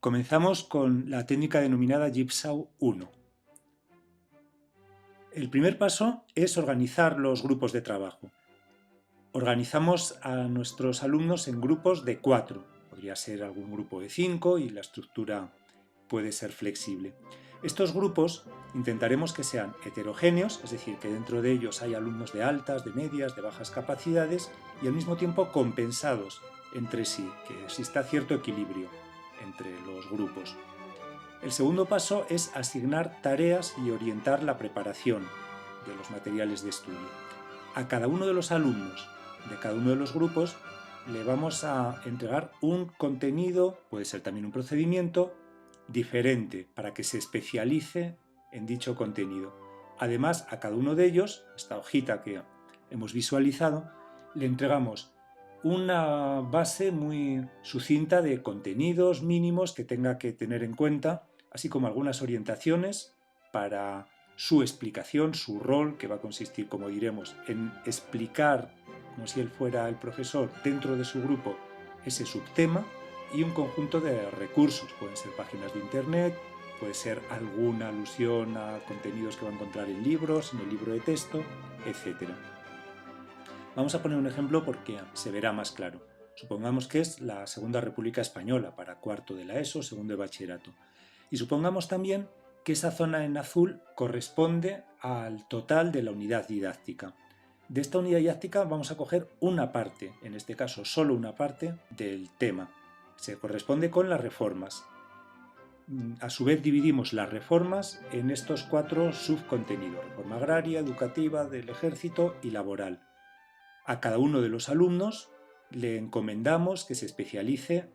Comenzamos con la técnica denominada Jigsaw 1. El primer paso es organizar los grupos de trabajo. Organizamos a nuestros alumnos en grupos de 4. Podría ser algún grupo de 5 y la estructura puede ser flexible. Estos grupos intentaremos que sean heterogéneos, es decir, que dentro de ellos hay alumnos de altas, de medias, de bajas capacidades y al mismo tiempo compensados entre sí, que exista cierto equilibrio entre los grupos. El segundo paso es asignar tareas y orientar la preparación de los materiales de estudio. A cada uno de los alumnos de cada uno de los grupos le vamos a entregar un contenido, puede ser también un procedimiento, diferente para que se especialice en dicho contenido. Además, a cada uno de ellos, esta hojita que hemos visualizado, le entregamos una base muy sucinta de contenidos mínimos que tenga que tener en cuenta, así como algunas orientaciones para su explicación, su rol, que va a consistir, como diremos, en explicar, como si él fuera el profesor, dentro de su grupo ese subtema, y un conjunto de recursos. Pueden ser páginas de internet, puede ser alguna alusión a contenidos que va a encontrar en libros, en el libro de texto, etc. Vamos a poner un ejemplo porque se verá más claro. Supongamos que es la Segunda República Española para cuarto de la ESO, segundo de bachillerato. Y supongamos también que esa zona en azul corresponde al total de la unidad didáctica. De esta unidad didáctica vamos a coger una parte, en este caso solo una parte del tema. Se corresponde con las reformas. A su vez dividimos las reformas en estos 4 subcontenidos: reforma agraria, educativa, del ejército y laboral. A cada uno de los alumnos le encomendamos que se especialice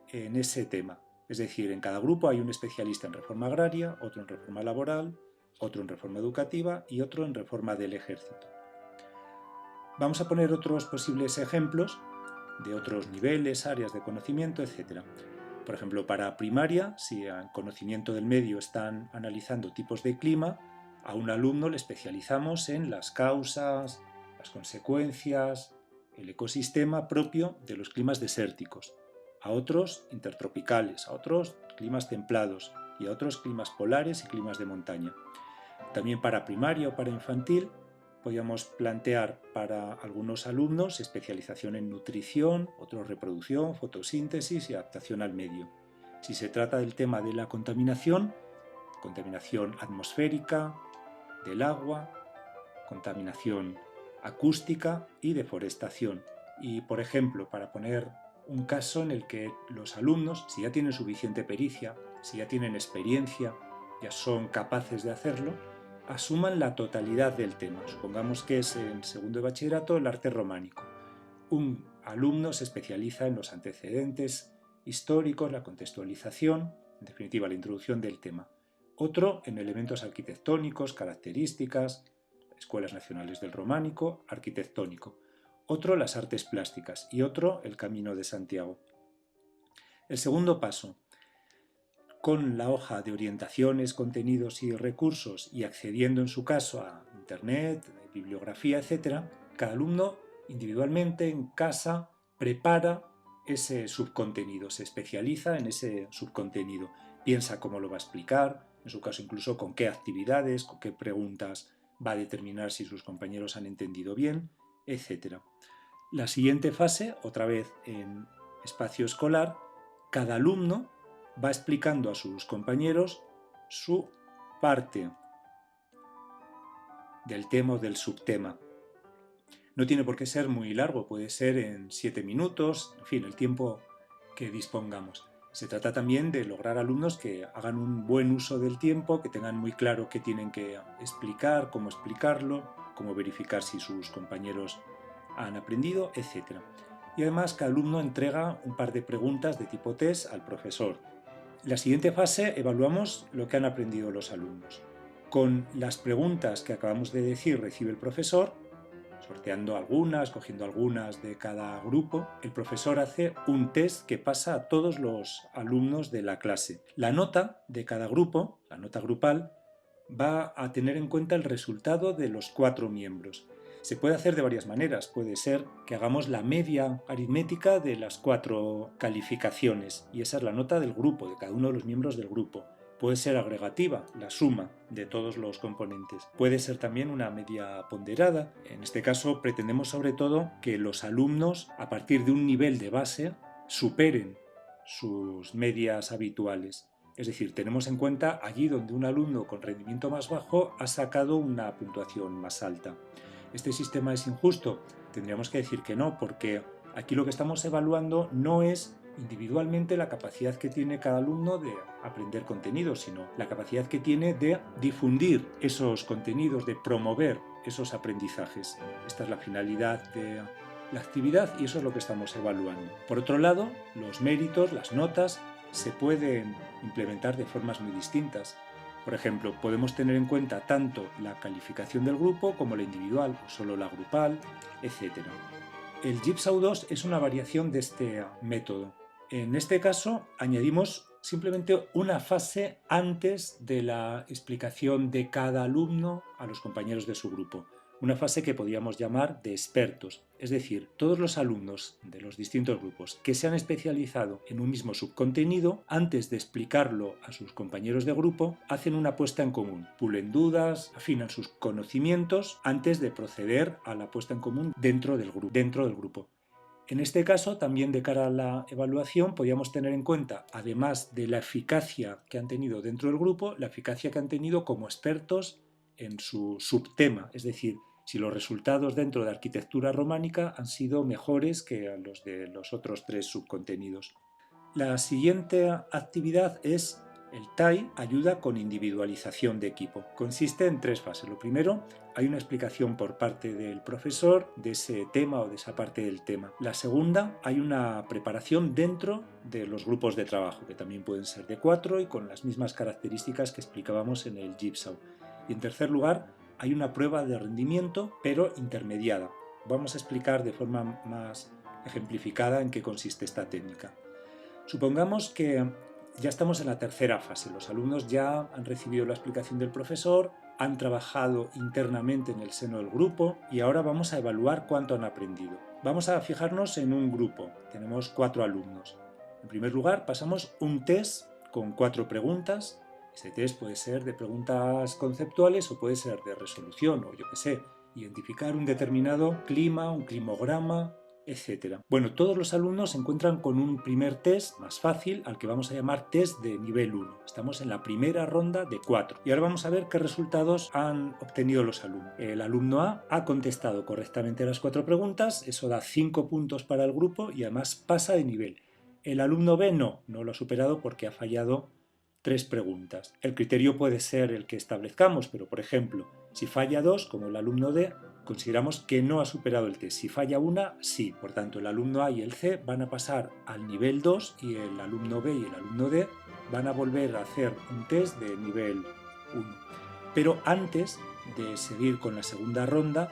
en ese tema. Es decir, en cada grupo hay un especialista en reforma agraria, otro en reforma laboral, otro en reforma educativa y otro en reforma del ejército. Vamos a poner otros posibles ejemplos de otros niveles, áreas de conocimiento, etc. Por ejemplo, para primaria, si en conocimiento del medio están analizando tipos de clima, a un alumno le especializamos en las causas, las consecuencias, el ecosistema propio de los climas desérticos, a otros intertropicales, a otros climas templados y a otros climas polares y climas de montaña. También para primaria o para infantil podríamos plantear para algunos alumnos especialización en nutrición, otros reproducción, fotosíntesis y adaptación al medio. Si se trata del tema de la contaminación, contaminación atmosférica, del agua, contaminación acústica y deforestación. Y, por ejemplo, para poner un caso en el que los alumnos, si ya tienen suficiente pericia, si ya tienen experiencia, ya son capaces de hacerlo, asuman la totalidad del tema. Supongamos que es en segundo de bachillerato el arte románico. Un alumno se especializa en los antecedentes históricos, la contextualización, en definitiva la introducción del tema. Otro en elementos arquitectónicos, características, escuelas nacionales del románico, arquitectónico. Otro las artes plásticas y otro el Camino de Santiago. El segundo paso: con la hoja de orientaciones, contenidos y recursos y accediendo en su caso a internet, bibliografía, etc., cada alumno individualmente en casa prepara ese subcontenido, se especializa en ese subcontenido, piensa cómo lo va a explicar, en su caso incluso con qué actividades, con qué preguntas va a determinar si sus compañeros han entendido bien, etc. La siguiente fase, otra vez en espacio escolar, cada alumno va explicando a sus compañeros su parte del tema o del subtema. No tiene por qué ser muy largo, puede ser en 7 minutos, en fin, el tiempo que dispongamos. Se trata también de lograr alumnos que hagan un buen uso del tiempo, que tengan muy claro qué tienen que explicar, cómo explicarlo, cómo verificar si sus compañeros han aprendido, etc. Y además cada alumno entrega un par de preguntas de tipo test al profesor. En la siguiente fase evaluamos lo que han aprendido los alumnos. Con las preguntas que acabamos de decir recibe el profesor, sorteando algunas, cogiendo algunas de cada grupo, el profesor hace un test que pasa a todos los alumnos de la clase. La nota de cada grupo, la nota grupal, va a tener en cuenta el resultado de los 4 miembros. Se puede hacer de varias maneras. Puede ser que hagamos la media aritmética de las 4 calificaciones y esa es la nota del grupo, de cada uno de los miembros del grupo. Puede ser agregativa, la suma de todos los componentes. Puede ser también una media ponderada. En este caso pretendemos sobre todo que los alumnos, a partir de un nivel de base, superen sus medias habituales. Es decir, tenemos en cuenta allí donde un alumno con rendimiento más bajo ha sacado una puntuación más alta. ¿Este sistema es injusto? Tendríamos que decir que no, porque aquí lo que estamos evaluando no es individualmente la capacidad que tiene cada alumno de aprender contenidos, sino la capacidad que tiene de difundir esos contenidos, de promover esos aprendizajes. Esta es la finalidad de la actividad y eso es lo que estamos evaluando. Por otro lado, los méritos, las notas, se pueden implementar de formas muy distintas. Por ejemplo, podemos tener en cuenta tanto la calificación del grupo como la individual, o solo la grupal, etc. El Jigsaw 2 es una variación de este método. En este caso, añadimos simplemente una fase antes de la explicación de cada alumno a los compañeros de su grupo. Una fase que podríamos llamar de expertos, es decir, todos los alumnos de los distintos grupos que se han especializado en un mismo subcontenido, antes de explicarlo a sus compañeros de grupo, hacen una puesta en común, pulen dudas, afinan sus conocimientos antes de proceder a la puesta en común dentro del grupo. En este caso, también de cara a la evaluación, podríamos tener en cuenta, además de la eficacia que han tenido dentro del grupo, la eficacia que han tenido como expertos en su subtema, es decir, si los resultados dentro de arquitectura románica han sido mejores que los de los otros 3 subcontenidos. La siguiente actividad es el TAI, ayuda con individualización de equipo. Consiste en 3 fases. Lo primero, hay una explicación por parte del profesor de ese tema o de esa parte del tema. La segunda, hay una preparación dentro de los grupos de trabajo, que también pueden ser de 4 y con las mismas características que explicábamos en el Jigsaw. Y en tercer lugar, hay una prueba de rendimiento, pero intermediada. Vamos a explicar de forma más ejemplificada en qué consiste esta técnica. Supongamos que ya estamos en la tercera fase. Los alumnos ya han recibido la explicación del profesor, han trabajado internamente en el seno del grupo y ahora vamos a evaluar cuánto han aprendido. Vamos a fijarnos en un grupo. Tenemos 4 alumnos. En primer lugar, pasamos un test con 4 preguntas. Este test puede ser de preguntas conceptuales o puede ser de resolución o yo qué sé, identificar un determinado clima, un climograma, etc. Bueno, todos los alumnos se encuentran con un primer test más fácil al que vamos a llamar test de nivel 1. Estamos en la primera ronda de 4 y ahora vamos a ver qué resultados han obtenido los alumnos. El alumno A ha contestado correctamente las 4 preguntas, eso da 5 puntos para el grupo y además pasa de nivel. El alumno B no lo ha superado porque ha fallado 3 preguntas. El criterio puede ser el que establezcamos, pero por ejemplo, si falla 2, como el alumno D, consideramos que no ha superado el test. Si falla una, sí. Por tanto, el alumno A y el C van a pasar al nivel 2 y el alumno B y el alumno D van a volver a hacer un test de nivel 1. Pero antes de seguir con la segunda ronda,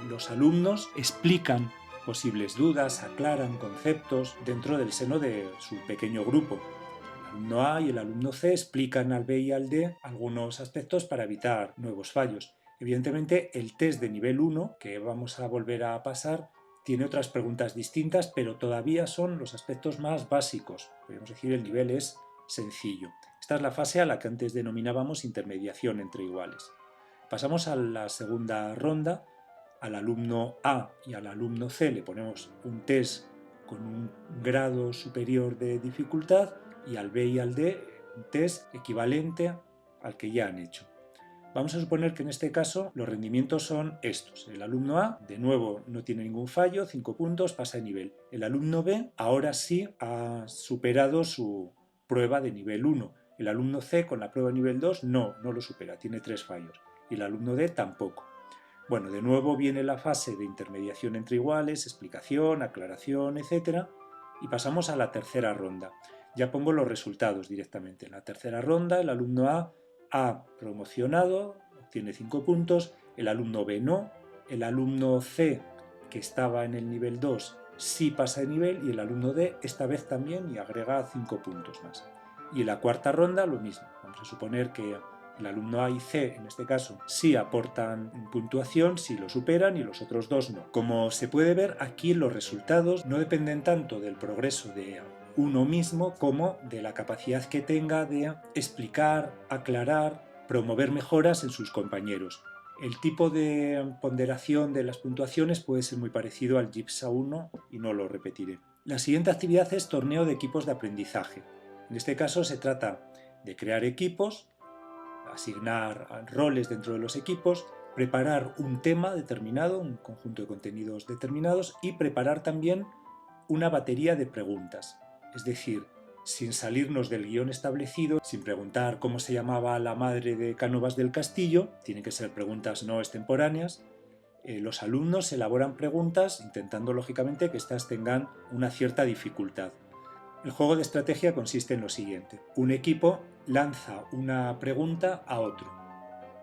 los alumnos explican posibles dudas, aclaran conceptos dentro del seno de su pequeño grupo. El alumno A y el alumno C explican al B y al D algunos aspectos para evitar nuevos fallos. Evidentemente, el test de nivel 1, que vamos a volver a pasar, tiene otras preguntas distintas, pero todavía son los aspectos más básicos. Podemos decir el nivel es sencillo. Esta es la fase a la que antes denominábamos intermediación entre iguales. Pasamos a la segunda ronda. Al alumno A y al alumno C le ponemos un test con un grado superior de dificultad y al B y al D un test equivalente al que ya han hecho. Vamos a suponer que en este caso los rendimientos son estos. El alumno A, de nuevo, no tiene ningún fallo, 5 puntos, pasa de nivel. El alumno B, ahora sí, ha superado su prueba de nivel 1. El alumno C, con la prueba de nivel 2, no lo supera, tiene 3 fallos. Y el alumno D tampoco. Bueno, de nuevo viene la fase de intermediación entre iguales, explicación, aclaración, etc. Y pasamos a la tercera ronda. Ya pongo los resultados directamente. En la tercera ronda, el alumno A ha promocionado, obtiene 5 puntos, el alumno B no, el alumno C, que estaba en el nivel 2, sí pasa de nivel y el alumno D esta vez también y agrega 5 puntos más. Y en la cuarta ronda lo mismo. Vamos a suponer que El alumno A y C, en este caso, sí aportan puntuación si lo superan y los otros dos no. Como se puede ver, aquí los resultados no dependen tanto del progreso de uno mismo como de la capacidad que tenga de explicar, aclarar, promover mejoras en sus compañeros. El tipo de ponderación de las puntuaciones puede ser muy parecido al GIPSA 1 y no lo repetiré. La siguiente actividad es torneo de equipos de aprendizaje. En este caso se trata de crear equipos, asignar roles dentro de los equipos, preparar un tema determinado, un conjunto de contenidos determinados y preparar también una batería de preguntas. Es decir, sin salirnos del guión establecido, sin preguntar cómo se llamaba la madre de Cánovas del Castillo, tienen que ser preguntas no extemporáneas, los alumnos elaboran preguntas intentando lógicamente que éstas tengan una cierta dificultad. El juego de estrategia consiste en lo siguiente. Un equipo lanza una pregunta a otro.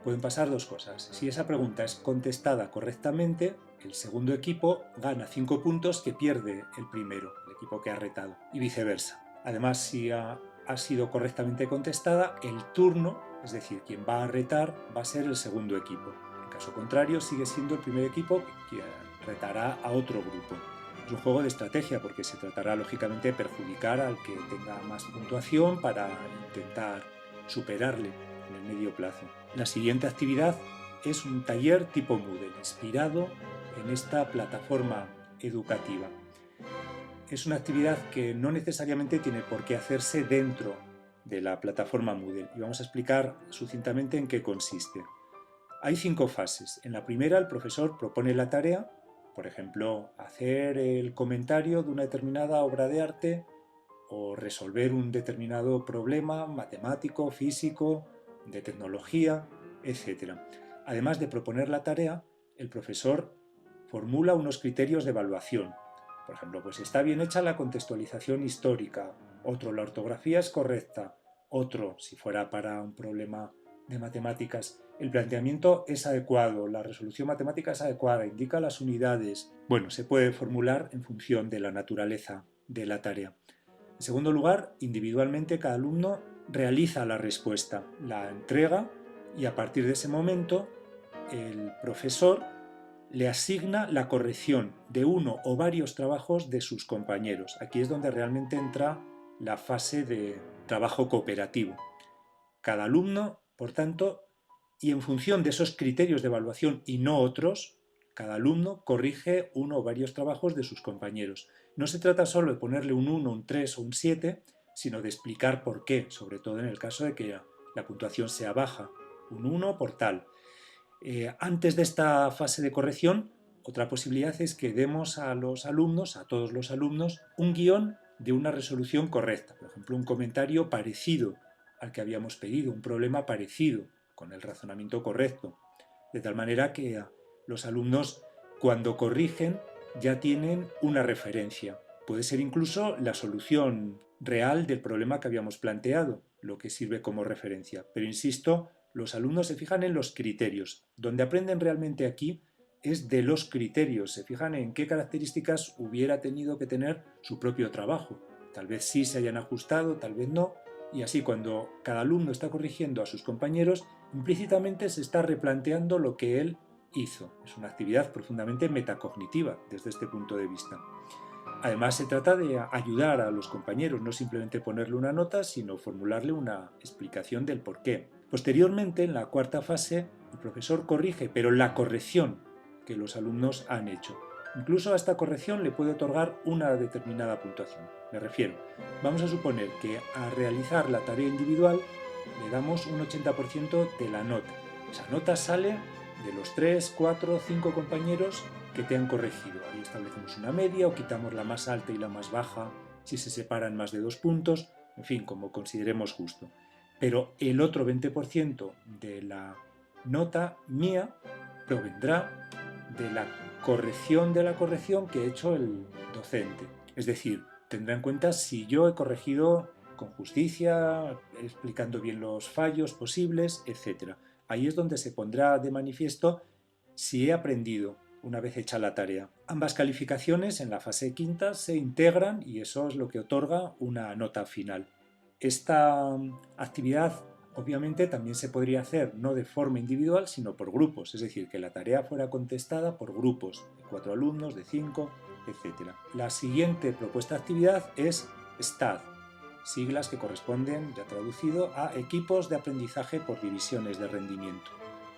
Pueden pasar dos cosas. Si esa pregunta es contestada correctamente, el segundo equipo gana 5 puntos que pierde el primero, el equipo que ha retado, y viceversa. Además, si ha sido correctamente contestada, el turno, es decir, quien va a retar, va a ser el segundo equipo. En caso contrario, sigue siendo el primer equipo quien retará a otro grupo. Es un juego de estrategia porque se tratará lógicamente de perjudicar al que tenga más puntuación para intentar superarle en el medio plazo. La siguiente actividad es un taller tipo Moodle, inspirado en esta plataforma educativa. Es una actividad que no necesariamente tiene por qué hacerse dentro de la plataforma Moodle y vamos a explicar sucintamente en qué consiste. Hay 5 fases. En la primera el profesor propone la tarea, por ejemplo, hacer el comentario de una determinada obra de arte o resolver un determinado problema matemático, físico, de tecnología, etc. Además de proponer la tarea, el profesor formula unos criterios de evaluación. Por ejemplo, pues está bien hecha la contextualización histórica, otro, la ortografía es correcta, otro, si fuera para un problema de matemáticas, el planteamiento es adecuado, la resolución matemática es adecuada, indica las unidades. Bueno, se puede formular en función de la naturaleza de la tarea. En segundo lugar, individualmente cada alumno realiza la respuesta, la entrega y a partir de ese momento el profesor le asigna la corrección de uno o varios trabajos de sus compañeros. Aquí es donde realmente entra la fase de trabajo cooperativo. Cada alumno, por tanto, y en función de esos criterios de evaluación y no otros, cada alumno corrige uno o varios trabajos de sus compañeros. No se trata solo de ponerle un 1, un 3 o un 7, sino de explicar por qué, sobre todo en el caso de que la puntuación sea baja. Un 1 por tal. Antes de esta fase de corrección, otra posibilidad es que demos a los alumnos, a todos los alumnos, un guión de una resolución correcta. Por ejemplo, un comentario parecido al que habíamos pedido, un problema parecido, con el razonamiento correcto. De tal manera que los alumnos, cuando corrigen, ya tienen una referencia. Puede ser incluso la solución real del problema que habíamos planteado, lo que sirve como referencia. Pero insisto, los alumnos se fijan en los criterios. Donde aprenden realmente aquí es de los criterios, se fijan en qué características hubiera tenido que tener su propio trabajo. Tal vez sí se hayan ajustado, tal vez no, y así cuando cada alumno está corrigiendo a sus compañeros, implícitamente se está replanteando lo que él hizo. Es una actividad profundamente metacognitiva desde este punto de vista. Además, se trata de ayudar a los compañeros, no simplemente ponerle una nota, sino formularle una explicación del porqué. Posteriormente, en la cuarta fase, el profesor corrige, pero la corrección que los alumnos han hecho. Incluso a esta corrección le puede otorgar una determinada puntuación. Me refiero, vamos a suponer que a realizar la tarea individual le damos un 80% de la nota. Esa nota sale de los 3, 4, 5 compañeros que te han corregido. Ahí establecemos una media o quitamos la más alta y la más baja si se separan más de 2 puntos, en fin, como consideremos justo. Pero el otro 20% de la nota mía provendrá de la corrección que ha hecho el docente. Es decir, tendrá en cuenta si yo he corregido con justicia, explicando bien los fallos posibles, etc. Ahí es donde se pondrá de manifiesto si he aprendido una vez hecha la tarea. Ambas calificaciones en la fase quinta se integran y eso es lo que otorga una nota final. Esta actividad Obviamente también se podría hacer no de forma individual, sino por grupos, es decir, que la tarea fuera contestada por grupos de 4 alumnos, de 5, etc. La siguiente propuesta de actividad es STAD, siglas que corresponden, ya traducido, a equipos de aprendizaje por divisiones de rendimiento.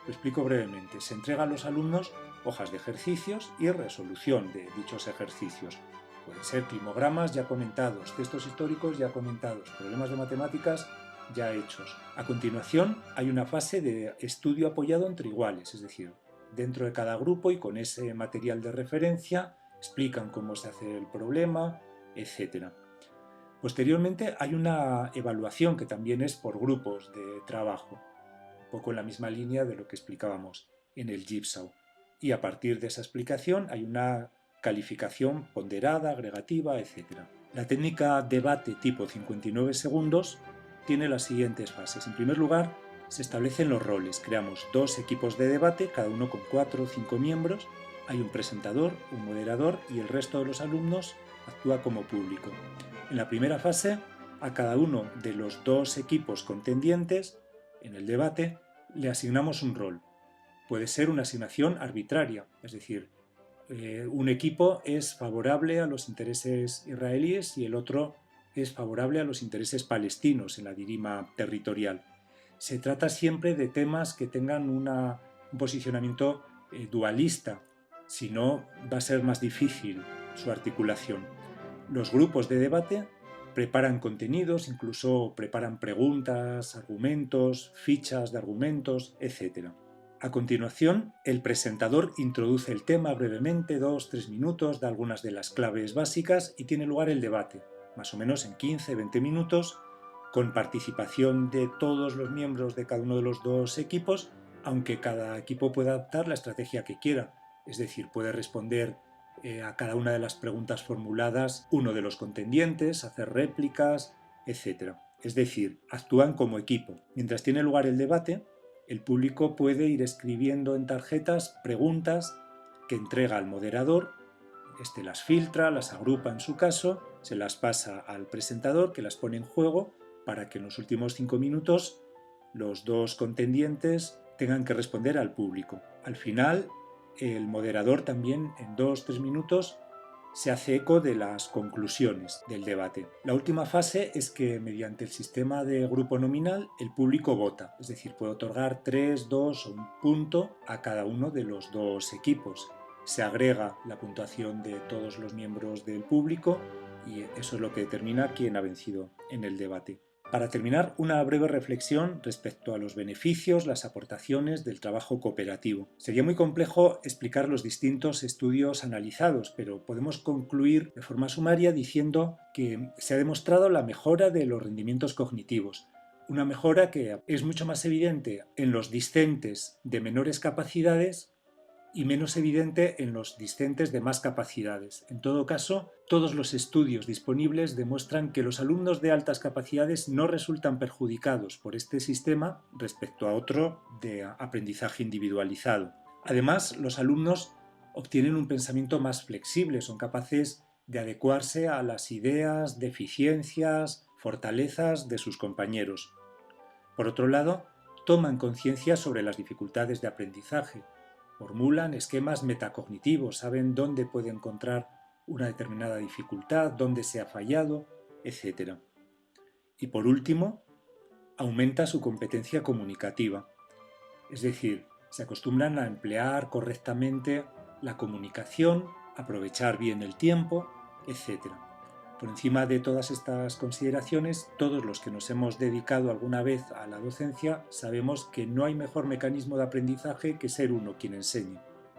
Lo explico brevemente. Se entregan a los alumnos hojas de ejercicios y resolución de dichos ejercicios. Pueden ser climogramas ya comentados, textos históricos ya comentados, problemas de matemáticas ya hechos. A continuación hay una fase de estudio apoyado entre iguales, es decir, dentro de cada grupo y con ese material de referencia explican cómo se hace el problema, etc. Posteriormente hay una evaluación que también es por grupos de trabajo, un poco en la misma línea de lo que explicábamos en el Jigsaw. Y a partir de esa explicación hay una calificación ponderada, agregativa, etc. La técnica debate tipo 59 segundos tiene las siguientes fases. En primer lugar, se establecen los roles. Creamos 2 equipos de debate, cada uno con 4 o 5 miembros. Hay un presentador, un moderador y el resto de los alumnos actúa como público. En la primera fase, a cada uno de los 2 equipos contendientes en el debate le asignamos un rol. Puede ser una asignación arbitraria, es decir, un equipo es favorable a los intereses israelíes y el otro es favorable a los intereses palestinos en la dirima territorial. Se trata siempre de temas que tengan un posicionamiento dualista, si no va a ser más difícil su articulación. Los grupos de debate preparan contenidos, incluso preparan preguntas, argumentos, fichas de argumentos, etc. A continuación, el presentador introduce el tema brevemente, 2-3 minutos, da algunas de las claves básicas y tiene lugar el debate, más o menos en 15-20 minutos, con participación de todos los miembros de cada uno de los 2 equipos, aunque cada equipo pueda adaptar la estrategia que quiera, es decir, puede responder a cada una de las preguntas formuladas uno de los contendientes, hacer réplicas, etc. Es decir, actúan como equipo. Mientras tiene lugar el debate, el público puede ir escribiendo en tarjetas preguntas que entrega al moderador, este las filtra, las agrupa en su caso, se las pasa al presentador que las pone en juego para que en los últimos 5 minutos los 2 contendientes tengan que responder al público. Al final, el moderador también en 2-3 minutos se hace eco de las conclusiones del debate. La última fase es que mediante el sistema de grupo nominal el público vota, es decir, puede otorgar 3, 2 o un punto a cada uno de los 2 equipos. Se agrega la puntuación de todos los miembros del público y eso es lo que determina quién ha vencido en el debate. Para terminar, una breve reflexión respecto a los beneficios, las aportaciones del trabajo cooperativo. Sería muy complejo explicar los distintos estudios analizados, pero podemos concluir de forma sumaria diciendo que se ha demostrado la mejora de los rendimientos cognitivos, una mejora que es mucho más evidente en los discentes de menores capacidades y menos evidente en los discentes de más capacidades. En todo caso, todos los estudios disponibles demuestran que los alumnos de altas capacidades no resultan perjudicados por este sistema respecto a otro de aprendizaje individualizado. Además, los alumnos obtienen un pensamiento más flexible, son capaces de adecuarse a las ideas, deficiencias, fortalezas de sus compañeros. Por otro lado, toman conciencia sobre las dificultades de aprendizaje, formulan esquemas metacognitivos, saben dónde puede encontrar una determinada dificultad, dónde se ha fallado, etc. Y por último, aumenta su competencia comunicativa, es decir, se acostumbran a emplear correctamente la comunicación, aprovechar bien el tiempo, etc. Por encima de todas estas consideraciones, todos los que nos hemos dedicado alguna vez a la docencia sabemos que no hay mejor mecanismo de aprendizaje que ser uno quien enseñe.